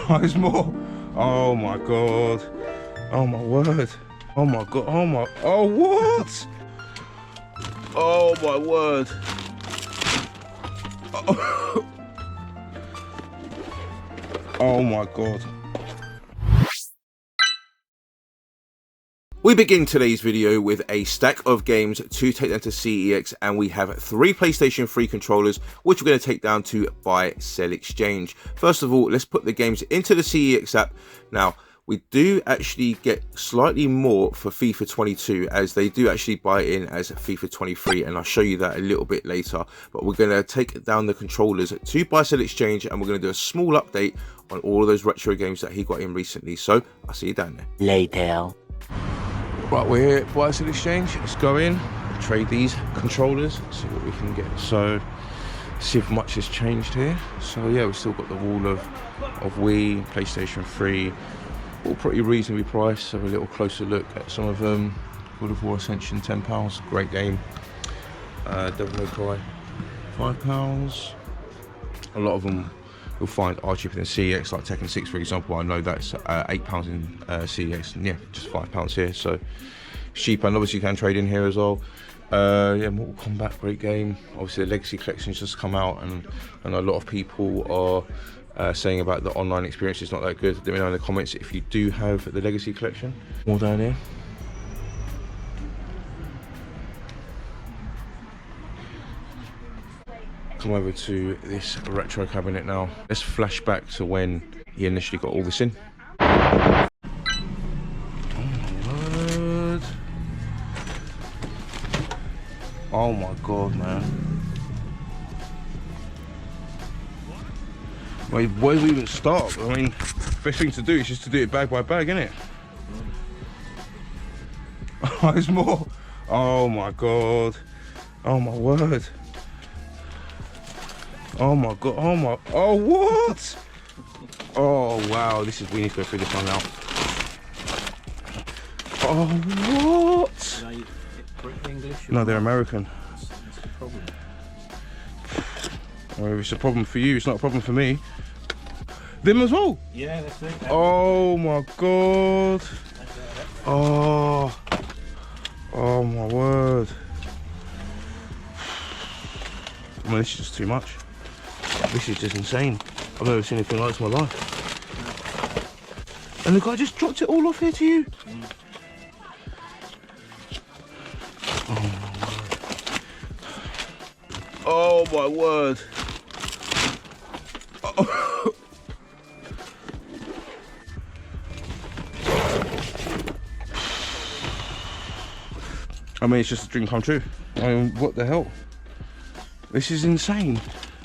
There's more. Oh my god. Oh my word. Oh my god. Oh my. Oh what? Oh my word. Oh, oh my god. We begin today's video with a stack of games to take down to CEX, and we have 3 PlayStation 3 controllers which we're going to take down to buy, sell, exchange. First of all, let's put the games into the CEX app. Now, we do actually get slightly more for FIFA 22 as they do actually buy in as FIFA 23, and I'll show you that a little bit later. But we're going to take down the controllers to buy, sell, exchange, and we're going to do a small update on all of those retro games that he got in recently. So I'll see you down there. Later. Right, we're here at Buy Sell Exchange. Let's go in, trade these controllers, see what we can get. So, see if much has changed here. So yeah, we've still got the wall of Wii, PlayStation 3, all pretty reasonably priced. Have a little closer look at some of them. God of War Ascension, £10, great game. Devil May Cry, £5. A lot of them you'll find are cheaper than CEX, like Tekken 6 for example. I know that's £8 in CEX, and yeah, just £5 here, so cheaper. And obviously you can trade in here as well. Yeah, Mortal Kombat, great game. Obviously the Legacy Collection's just come out, and a lot of people are saying about the online experience is not that good. Let me know in the comments if you do have the Legacy Collection. More down here. Come over to this retro cabinet now. Let's flash back to when he initially got all this in. Oh my word. Oh my god, man. Wait, where do we even start? I mean, best thing to do is just to do it bag by bag, innit? Oh, there's more. Oh my god. Oh my word. Oh my god, oh my, oh what? Oh wow, we need to go through this one now. Oh what? Are you English? No, they're American. That's the problem. Well, if it's a problem for you, it's not a problem for me. Them as well? Yeah, that's it. Oh my god. Oh. Oh my word. I mean, this is just too much. This is just insane. I've never seen anything like this in my life. And the guy just dropped it all off here to you? Oh my word. Oh. I mean, it's just a dream come true. I mean, what the hell? This is insane.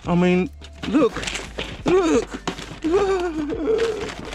I mean, look,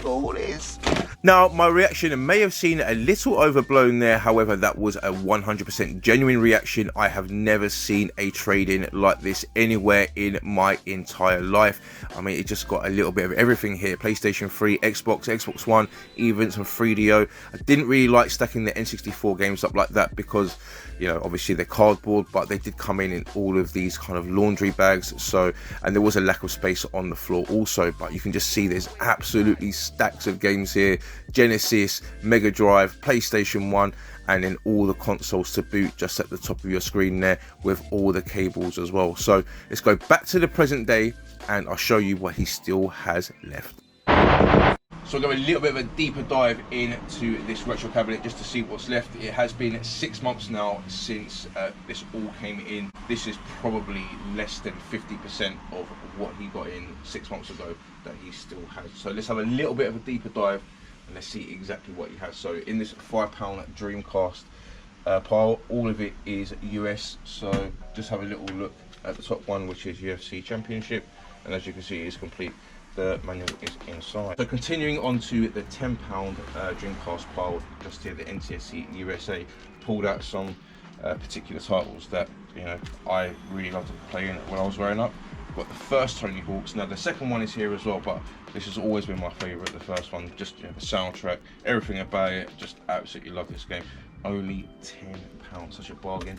all this. Now, my reaction may have seemed a little overblown there. However, that was a 100% genuine reaction. I have never seen a trade-in like this anywhere in my entire life. I mean, it just got a little bit of everything here. PlayStation 3, Xbox One, even some 3DO. I didn't really like stacking the N64 games up like that because, you know, obviously they're cardboard, but they did come in all of these kind of laundry bags. So, and there was a lack of space on the floor also, but you can just see there's absolutely stacks of games here. Genesis, Mega Drive, PlayStation 1, and then all the consoles to boot just at the top of your screen there with all the cables as well. So let's go back to the present day and I'll show you what he still has left. So we'll go a little bit of a deeper dive into this retro cabinet just to see what's left. It has been 6 months now since this all came in. This is probably less than 50% of what he got in 6 months ago that he still has. So let's have a little bit of a deeper dive and let's see exactly what he has. So in this £5 Dreamcast pile, all of it is US. So just have a little look at the top one, which is UFC Championship, and as you can see, it is complete. The manual is inside. So continuing on to the £10 Dreamcast pile, just here the NTSC USA, pulled out some particular titles that, you know, I really loved playing when I was growing up. Got the first Tony Hawk's. Now the second one is here as well, but this has always been my favourite. The first one, just, you know, the soundtrack, everything about it, just absolutely love this game. Only £10, such a bargain.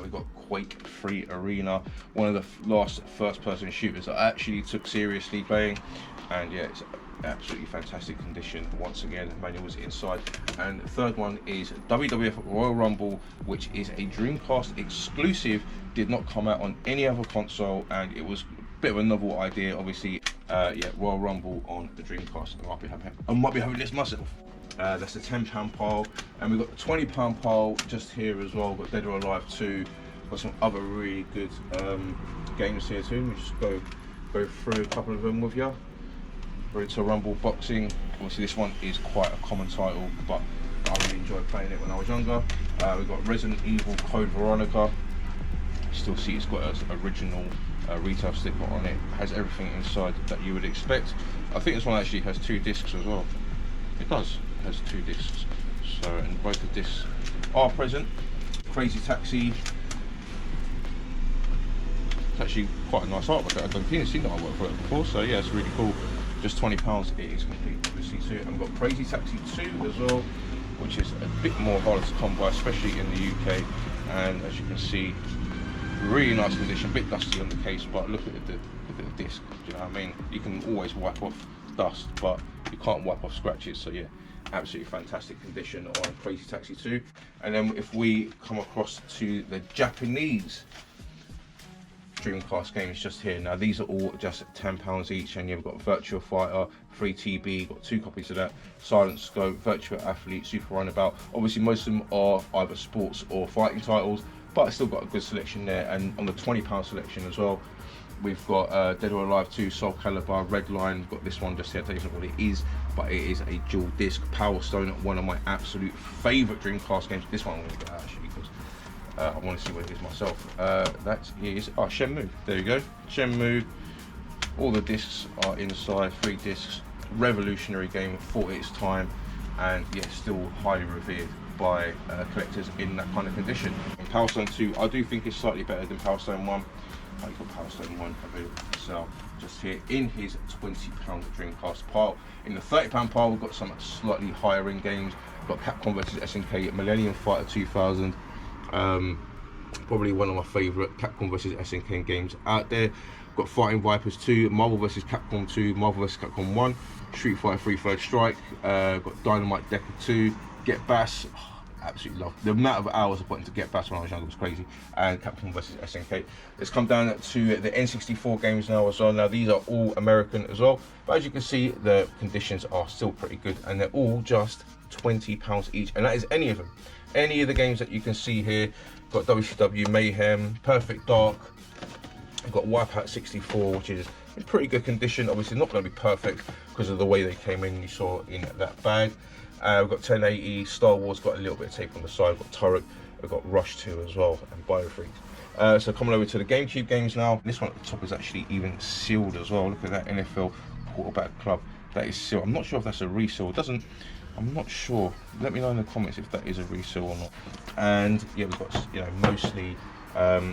We've got Quake 3 Arena, one of the last first-person shooters I actually took seriously playing, and yeah, it's absolutely fantastic condition. Once again, the manual was inside. And the third one is WWF Royal Rumble, which is a Dreamcast exclusive, did not come out on any other console, and it was a bit of a novel idea. Obviously, yeah, Royal Rumble on the Dreamcast. I might be having this myself. That's the £10 pile, and we've got the £20 pile just here as well. Got Dead or Alive 2, got some other really good games here too. We'll just go through a couple of them with you. Ready to Rumble Boxing. Obviously this one is quite a common title, but I really enjoyed playing it when I was younger. We've got Resident Evil Code Veronica. Still see it's got an original retail sticker on it. Has everything inside that you would expect. I think this one actually has 2 discs as well. It does. It has 2 discs. So, and both the discs are present. Crazy Taxi. It's actually quite a nice artwork. I don't think I've seen that artwork for it before. So yeah, it's really cool. Just £20. It is complete, obviously too. And we've got Crazy Taxi 2 as well, which is a bit more harder to come by, especially in the UK. And as you can see, really nice condition. A bit dusty on the case, but look at the disc. Do you know what I mean? You can always wipe off dust, but you can't wipe off scratches. So yeah, absolutely fantastic condition on Crazy Taxi 2. And then if we come across to the Japanese Dreamcast games just here. Now these are all just £10 each, and you've got Virtua Fighter, 3TB, got 2 copies of that, Silent Scope, Virtua Athlete, Super Runabout. Obviously most of them are either sports or fighting titles, but it's still got a good selection there. And on the £20 selection as well, we've got Dead or Alive 2, Soul Calibur, Redline. Got this one just here. I don't know what it is, but it is a dual disc. Power Stone, one of my absolute favourite Dreamcast games. This one I'm going to get out actually because I want to see what it is myself. That is Shenmue. There you go, Shenmue. All the discs are inside, 3 discs. Revolutionary game for its time, and yeah, still highly revered by collectors in that kind of condition. And Power Stone 2, I do think is slightly better than Power Stone 1. I've got Power Stone 1 available for sale just here in his £20 Dreamcast pile. In the £30 pile, we've got some slightly higher end games. We've got Capcom vs SNK, Millennium Fighter 2000. Probably one of my favourite Capcom vs SNK games out there. We've got Fighting Vipers 2, Marvel vs Capcom 2, Marvel vs Capcom 1, Street Fighter 3 Third Strike, got Dynamite Decker 2, Get Bass. Absolutely love the amount of hours I put into Get Bass when I was younger, was crazy. And Capcom vs SNK. Let's come down to the N64 games now as well. Now these are all American as well, but as you can see, the conditions are still pretty good, and they're all just £20 each, and that is any of them. Any of the games that you can see here. Got WCW Mayhem, Perfect Dark. I've got Wipeout 64, which is in pretty good condition. Obviously not going to be perfect because of the way they came in, you saw in that bag. We've got 1080, Star Wars, got a little bit of tape on the side, got Turret, we've got Rush 2 as well, and Biofreaks. So coming over to the GameCube games now. This one at the top is actually even sealed as well. Look at that, NFL Quarterback Club, that is sealed. I'm not sure if that's a resale. It doesn't, I'm not sure. Let me know in the comments if that is a resale or not. And yeah, we've got, you know, mostly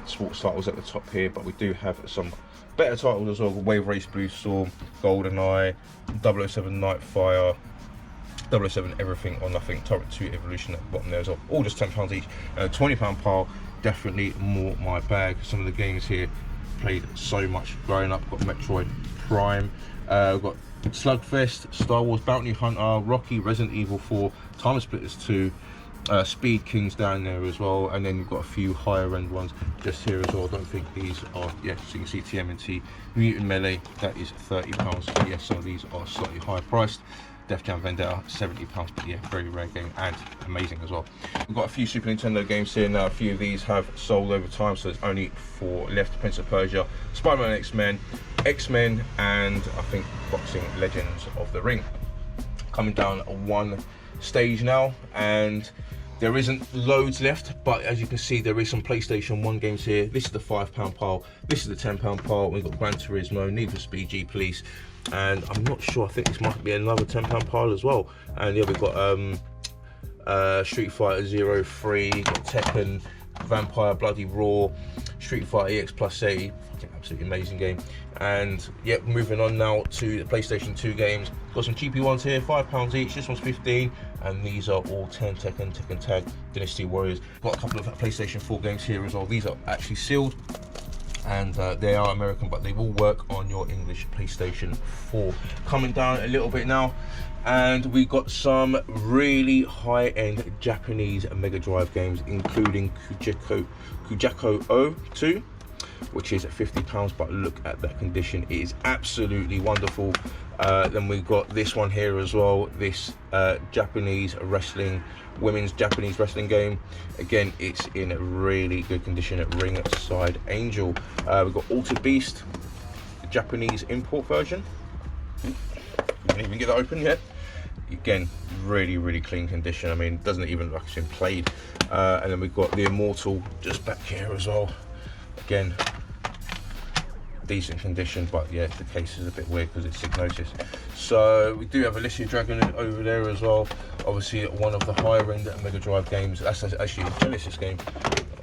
sports titles at the top here, but we do have some better titles as well. Wave Race Blue Storm, GoldenEye, 007 Nightfire, 007 Everything or Nothing, Turret 2 Evolution at the bottom there as well. All just £10 each. £20 pile, definitely more my bag. Some of the games here played so much growing up. Got Metroid Prime, got Slugfest, Star Wars Bounty Hunter, Rocky, Resident Evil 4, Time Splitters 2, Speed Kings down there as well, and then you've got a few higher end ones just here as well. I don't think these are, yeah, so you can see TMNT, Mutant Melee, that is £30. So yes, some of these are slightly higher priced. Def Jam Vendetta, £70, but yeah, very rare game and amazing as well. We've got a few Super Nintendo games here now. A few of these have sold over time, so there's only 4 left. Prince of Persia, Spider-Man, X-Men, and I think Boxing Legends of the Ring. Coming down one stage now, and there isn't loads left, but as you can see, there is some PlayStation 1 games here. This is the £5 pile, this is the £10 pile. We've got Gran Turismo, Need for Speed, G Police, and I'm not sure, I think this might be another £10 pile as well. And yeah, we've got Street Fighter 03, got Tekken, Vampire Bloody Raw, Street Fighter EX Plus 80, fucking absolutely amazing game. And yeah, moving on now to the PlayStation 2 games. Got some cheapy ones here, £5 each. This one's 15, and these are all 10. Tekken Tag, Dynasty Warriors. Got a couple of PlayStation 4 games here as well. These are actually sealed. and they are American, but they will work on your English PlayStation 4. Coming down a little bit now, and we got some really high-end Japanese Mega Drive games, including Kujako 2, which is £50, but look at that condition, it is absolutely wonderful. Then we got this one here as well, this women's Japanese wrestling game. Again, it's in a really good condition at Ringside Angel. We've got Altered Beast, the Japanese import version. We didn't even get that open yet. Again, really clean condition. I mean, it doesn't even look like it's been played. And then we've got the Immortal just back here as well. Again, decent condition, but yeah, the case is a bit weird because it's Signosis. So we do have Alicia Dragon over there as well. Obviously, one of the higher end Mega Drive games. That's actually a Genesis game.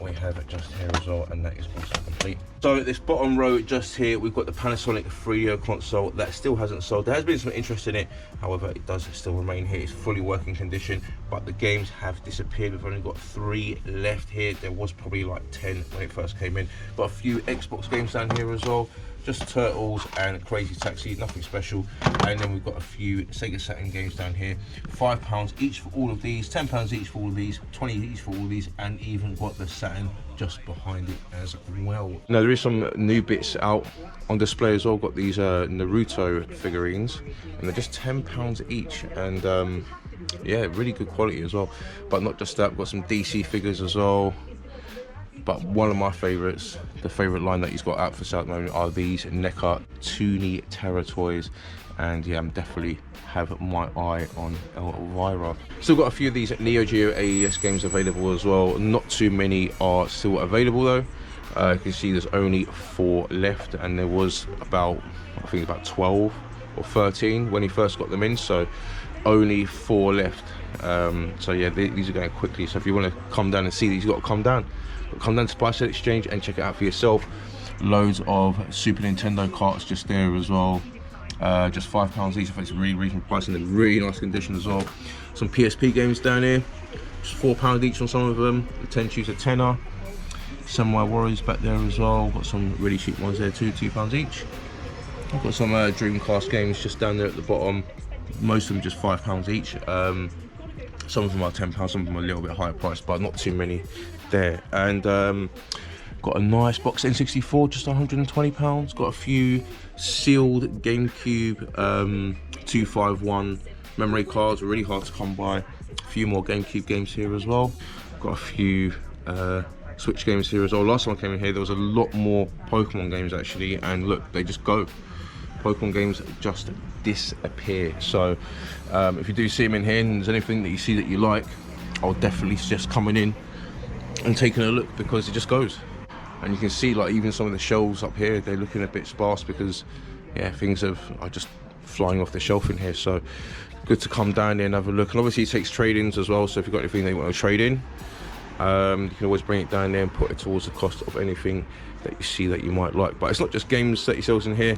We have it just here as well, and that is also complete. So at this bottom row just here, we've got the Panasonic 3DO console that still hasn't sold. There has been some interest in it, however, it does still remain here. It's fully working condition, but the games have disappeared. We've only got 3 left here. There was probably like 10 when it first came in, but a few Xbox games down here as well. Just Turtles and Crazy Taxi, nothing special. And then we've got a few Sega Saturn games down here. £5 each for all of these, £10 each for all of these, 20 each for all of these, and even got the Saturn just behind it as well. Now there is some new bits out on display as well. Got these Naruto figurines, and they're just £10 each, and yeah, really good quality as well. But not just that, we've got some DC figures as well. But one of my favourites, the favourite line that he's got out for sale at the moment, are these NECA Toonie Terror toys. And yeah, I'm definitely have my eye on Elvira. Still got a few of these Neo Geo AES games available as well. Not too many are still available though. You can see there's only 4 left, and there was about, I think about 12 or 13 when he first got them in, so only 4 left. So yeah, these are going quickly, so if you want to come down and see these, you've got to come down to Buy Sell Exchange and check it out for yourself. Loads of Super Nintendo carts just there as well, just £5 each. I think it's really reasonable price and in really nice condition as well. Some PSP games down here, just £4 each on some of them. The 10 choose a tenner. Samurai Warriors back there as well. Got some really cheap ones there too, £2 each. I've got some Dreamcast games just down there at the bottom. Most of them just £5 each. Some of them are £10, some of them are a little bit higher priced, but not too many there. And got a nice box N64, just £120. Got a few sealed GameCube 251 memory cards, really hard to come by. A few more GameCube games here as well. Got a few Switch games here as well. Last time I came in here, there was a lot more Pokemon games actually, and look, they just go. Pokemon games just disappear. So if you do see them in here and there's anything that you see that you like, I'll definitely suggest coming in and taking a look, because it just goes. And you can see like even some of the shelves up here, they're looking a bit sparse because yeah, things are just flying off the shelf in here. So good to come down there and have a look. And obviously it takes trade-ins as well, so if you've got anything that you want to trade in, you can always bring it down there and put it towards the cost of anything that you see that you might like. But it's not just games that he sells in here.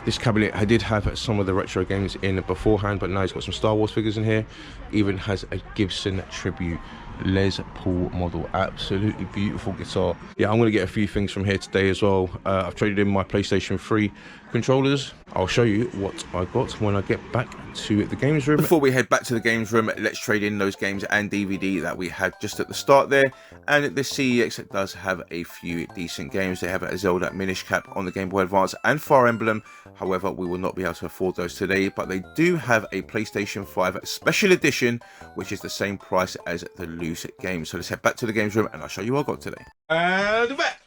This cabinet, I did have some of the retro games in beforehand, but now he's got some Star Wars figures in here. Even has a Gibson tribute Les Paul model. Absolutely beautiful guitar. Yeah, I'm going to get a few things from here today as well. I've traded in my PlayStation 3 controllers. I'll show you what I got when I get back to the games room. Before we head back to the games room, let's trade in those games and DVD that we had just at the start there. And the CEX does have a few decent games. They have a Zelda Minish Cap on the Game Boy Advance and Fire Emblem. However, we will not be able to afford those today, but they do have a PlayStation 5 Special Edition, which is the same price as the loose game. So let's head back to the games room and I'll show you what I got today. And we're back.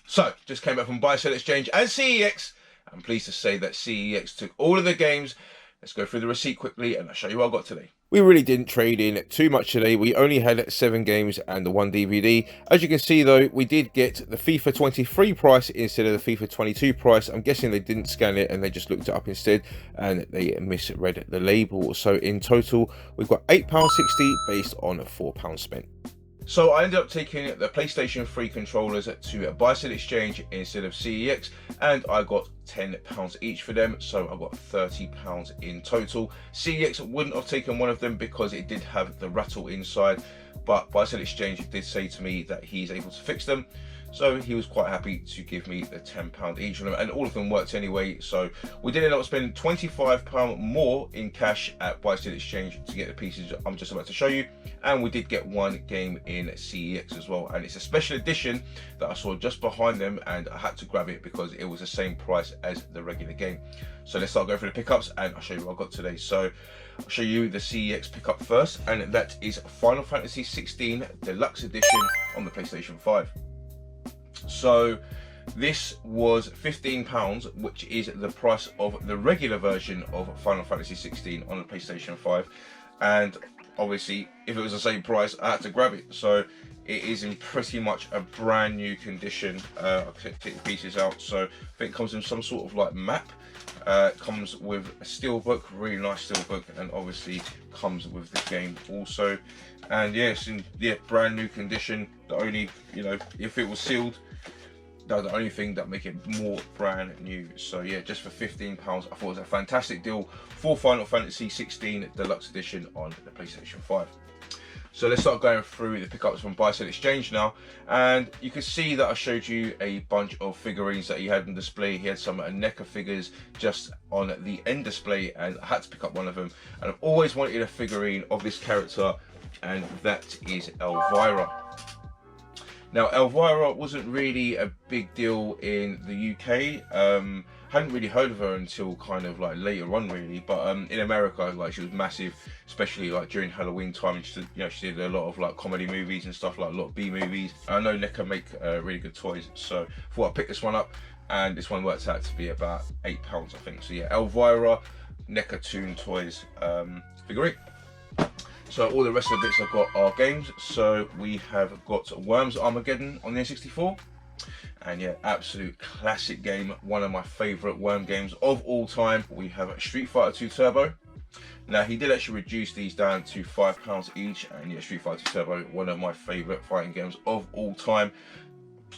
So, just came back from Buy Sell Exchange and CEX. I'm pleased to say that CEX took all of the games. Let's go through the receipt quickly and I'll show you what I got today. We really didn't trade in too much today. We only had 7 games and the 1 DVD. As you can see though, we did get the FIFA 23 price instead of the FIFA 22 price. I'm guessing they didn't scan it and they just looked it up instead and they misread the label. So in total, we've got £8.60 based on £4 spent. So I ended up taking the PlayStation 3 controllers to Buy Sell Exchange instead of CEX, and I got £10 each for them, so I got £30 in total. CEX wouldn't have taken one of them because it did have the rattle inside, but Buy Sell Exchange did say to me that he's able to fix them. So he was quite happy to give me the £10 each of them, and all of them worked anyway. So we did end up spending £25 more in cash at Buy Sell Exchange to get the pieces I'm just about to show you. And we did get one game in CEX as well, and it's a special edition that I saw just behind them, and I had to grab it because it was the same price as the regular game. So let's start going through the pickups and I'll show you what I got today. So I'll show you the CEX pickup first, and that is Final Fantasy 16 Deluxe Edition on the PlayStation 5. So this was £15, which is the price of the regular version of Final Fantasy 16 on the PlayStation 5. And obviously, if it was the same price, I had to grab it. So it is in pretty much a brand new condition. I'll take the pieces out. So I think it comes in some sort of like map. It comes with a steelbook, really nice steelbook, and obviously comes with the game also. And yes, in brand new condition. The only, if it was sealed, that's the only thing that make it more brand new. So yeah, just for £15, I thought it was a fantastic deal for Final Fantasy 16 Deluxe Edition on the PlayStation 5. So let's start going through the pickups from Buy Sell Exchange now, and you can see that I showed you a bunch of figurines that he had on display. He had some NECA figures just on the end display, and I had to pick up one of them. And I've always wanted a figurine of this character, and that is Elvira. Now, Elvira wasn't really a big deal in the UK. Hadn't really heard of her until kind of like later on, really. But in America, like, she was massive, especially like during Halloween time. She did a lot of like comedy movies and stuff, like a lot of B movies. I know NECA make really good toys, so I thought I'd pick this one up, and this one worked out to be about £8, I think. So yeah, Elvira NECA Toon Toys figurine. So all the rest of the bits I've got are games. So we have got Worms Armageddon on the N64. And yeah, absolute classic game. One of my favourite Worm games of all time. We have Street Fighter 2 Turbo. Now, he did actually reduce these down to £5 each. And yeah, Street Fighter 2 Turbo, one of my favourite fighting games of all time.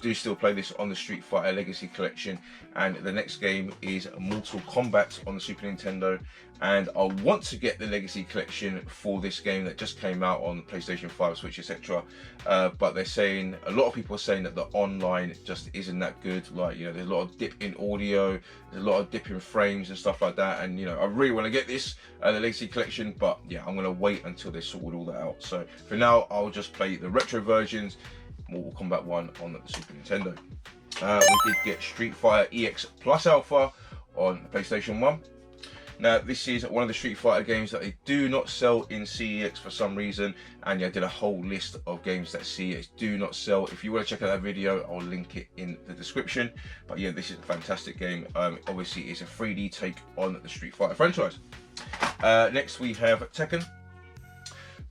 Do still play this on the Street Fighter Legacy Collection, and the next game is Mortal Kombat on the Super Nintendo, and I want to get the Legacy Collection for this game that just came out on PlayStation 5, Switch, etc. But they're saying, a lot of people are saying that the online just isn't that good. Like, there's a lot of dip in audio, there's a lot of dip in frames and stuff like that, and I really want to get this, the Legacy Collection, but yeah, I'm going to wait until they sorted all that out. So for now, I'll just play the retro versions, Mortal Kombat 1 on the Super Nintendo. We did get Street Fighter EX Plus Alpha on the PlayStation 1. Now, this is one of the Street Fighter games that they do not sell in CEX for some reason, and yeah, I did a whole list of games that CEX do not sell. If you want to check out that video, I'll link it in the description. But yeah, this is a fantastic game. Obviously, it's a 3D take on the Street Fighter franchise. Next, we have Tekken.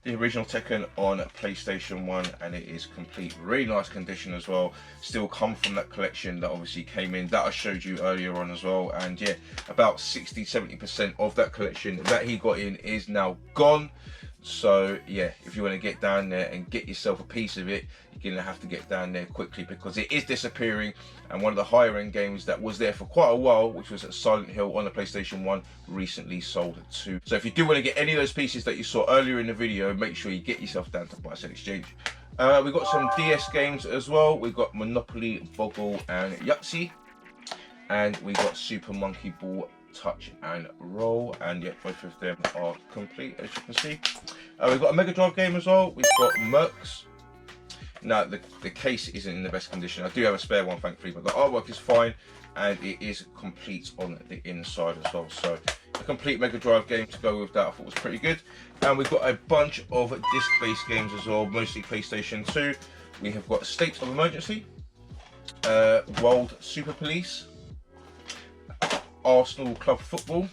The original Tekken on PlayStation 1, and it is complete, really nice condition as well. Still come from that collection that obviously came in, that I showed you earlier on as well. And yeah, about 60-70% of that collection that he got in is now gone. So yeah, if you want to get down there and get yourself a piece of it, you're gonna have to get down there quickly, because it is disappearing. And one of the higher end games that was there for quite a while, which was Silent Hill on the PlayStation 1, recently sold too. So if you do want to get any of those pieces that you saw earlier in the video, make sure you get yourself down to Buy Sell Exchange. We've got some DS games as well. We've got Monopoly, Boggle and Yahtzee, and we got Super Monkey Ball Touch and Roll, and yet both of them are complete, as you can see. We've got a Mega Drive game as well. We've got Mercs. Now, the case isn't in the best condition. I do have a spare one, thankfully, but the artwork is fine, and it is complete on the inside as well. So a complete Mega Drive game to go with that, I thought was pretty good. And we've got a bunch of disc-based games as well, mostly PlayStation 2. We have got State of Emergency, World Super Police, Arsenal Club Football,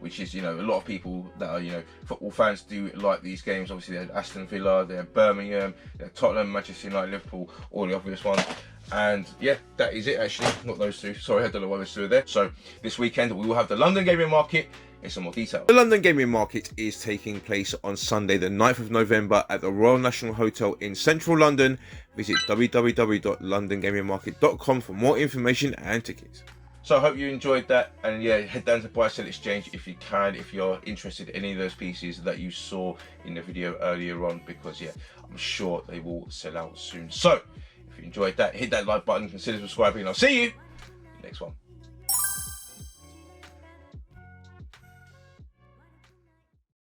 which is, a lot of people that are, football fans do like these games. Obviously, they're Aston Villa, they're Birmingham, they're Tottenham, Manchester United, Liverpool, all the obvious ones. And yeah, that is it actually, not those two. Sorry, I don't know why those two are there. So this weekend we will have the London Gaming Market in some more detail. The London Gaming Market is taking place on Sunday the 9th of November at the Royal National Hotel in central London. Visit www.londongamingmarket.com for more information and tickets. So I hope you enjoyed that, and yeah, head down to Buy Sell Exchange if you can, if you're interested in any of those pieces that you saw in the video earlier on, because yeah, I'm sure they will sell out soon. So if you enjoyed that, hit that like button, consider subscribing, and I'll see you next one.